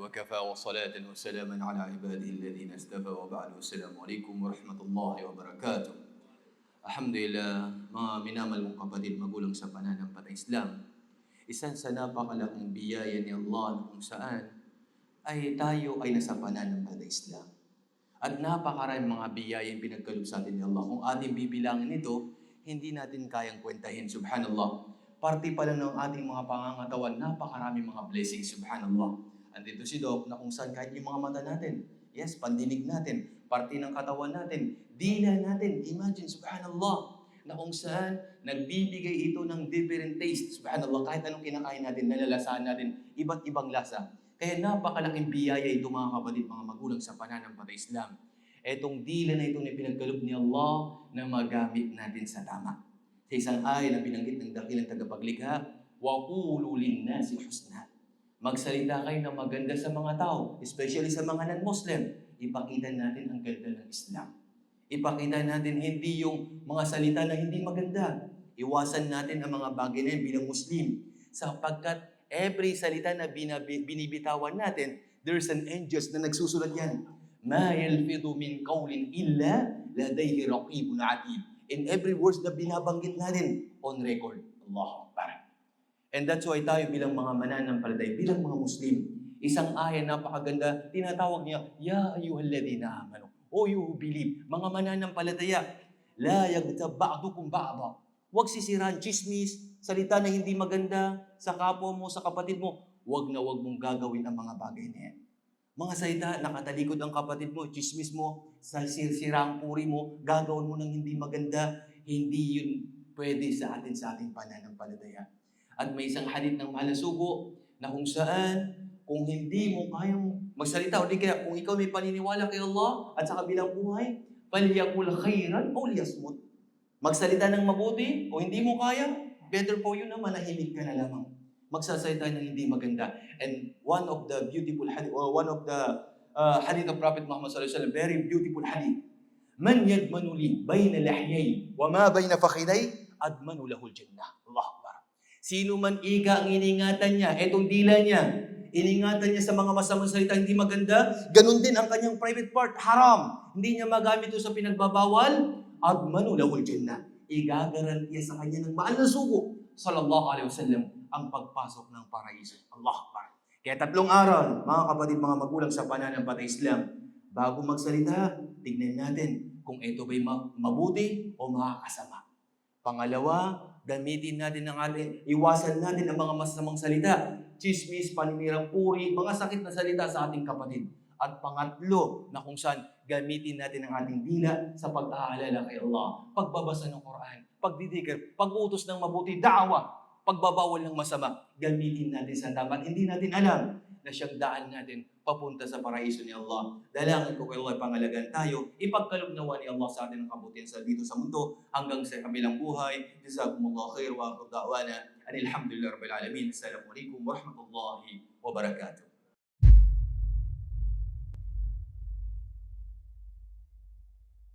وكفى وصلاة وسلاما على عباده الذين اصطفى وبعد السلام عليكم ورحمة الله وبركاته. Alhamdulillah, mga minamal mong kapatid, magulang sa pananampalatayang Islam, isa sa napakalaking biyaya ni Allah kung saan tayo ay nasa pananampalatayang Islam. At napakaraming mga biyayang pinagkaloob sa atin ni Allah. Kung ating bibilangin ito, hindi natin kayang kwentahin, subhanallah. Parte pa lang ng ating mga pangangatawan, napakaraming mga blessings, subhanallah. Andito si Doc na kung saan kahit yung mga mata natin, yes, pandinig natin, parte ng katawan natin, dila natin, imagine, subhanallah, na kung saan nagbibigay ito ng different taste, subhanallah, kahit anong kinakain natin, nalalasahan natin, iba't ibang lasa. Kaya napakalaking biyaya ito mga kapatid, mga magulang sa pananampalatayang Islam. Etong dila na ito na pinagkaloob ni Allah na magamit natin sa tama. Sa isang ay na binanggit ng dakilang tagapaglikha, وَقُولُوا لِلنَّاسِ حُسْنًا. Magsalita kayo na maganda sa mga tao, especially sa mga non-Muslim. Ipakita natin ang ganda ng Islam. Ipakita natin hindi yung mga salita na hindi maganda. Iwasan natin ang mga bagay na yun bilang Muslim. Sapagkat every salita na binibitawan natin, there's an angel na nagsusulat yan. مَا يَلْفِظُ مِنْ قَوْلٍ إِلَّا لَدَيْهِ رَقِيبٌ عَتِيدٌ. In every words na binabanggit natin, on record. Allahu Akbar. And that's why tayo bilang mga mananampalataya, bilang mga Muslim, isang aya napakaganda, tinatawag niya, Ya ayyuhalladhina amanu. O you who believe, mga mananampalataya, La yaghtab ba'dukum ba'da. Huwag sisiraan, chismis, salita na hindi maganda sa kapwa mo, sa kapatid mo. Huwag na huwag mong gagawin ang mga bagay na yan. Mga salita, nakatalikod ang kapatid mo, chismis mo, sirang puri mo, gagawin mo ng hindi maganda, hindi yun pwede sa ating pananampalataya. At may isang hadith ng mahal na sugo na kung saan, kung hindi mo kayang magsalita, o di kaya kung ikaw may paniniwala kay Allah at sa kabilang buhay, falyaqul khairan o liyasmut. Magsalita ng mabuti o hindi mo kaya, better for you na manahimik ka na lamang. Magsasalita ng hindi maganda. And one of the beautiful hadith, or one of the hadith of Prophet Muhammad sallallahu alaihi wasallam, very beautiful hadith. Man yadmanu li bayna lahyay wa ma bayna fakhiday admanu lahu al-jannah. Allahu Akbar. Sino man ika ang iningatan niya, etong dila niya, iningatan niya sa mga masamang salita hindi maganda, ganun din ang kanyang private part, haram. Hindi niya magamit ito sa pinagbabawal, admanu lahu al-jannah. Igagarantiya sa kanya ng mahal na sugo, sallallahu alaihi wasallam, ang pagpasok ng paraiso. Allahu Akbar. Kaya 3 aral, mga kapatid, mga magulang sa pananampalatayang Islam, bago magsalita, tignan natin kung ito ba'y mabuti o makakasama. Pangalawa, gamitin natin ang iwasan natin ang mga masamang salita, chismis, paninirang puri, mga sakit na salita sa ating kapatid. At pangatlo, na kung saan gamitin natin ang ating dila sa pag-aalala kay Allah, pagbabasa ng Quran, pagdidikir, pag-utos ng mabuti, da'wa, pagbabawal ng masama, gamitin natin sa tama. Hindi natin alam na siyang daan natin papunta sa paraiso ni Allah. Dalangin ko kay Allah, pangalagaan tayo, ipagkaloob nawa ni Allah sa atin ang kabutihan sa dito sa mundo hanggang sa kabilang buhay. Jazakumullahu khair wa akhir da'wana anil hamdulillahi rabbil alamin. Assalamualaikum warahmatullahi wabarakatuh.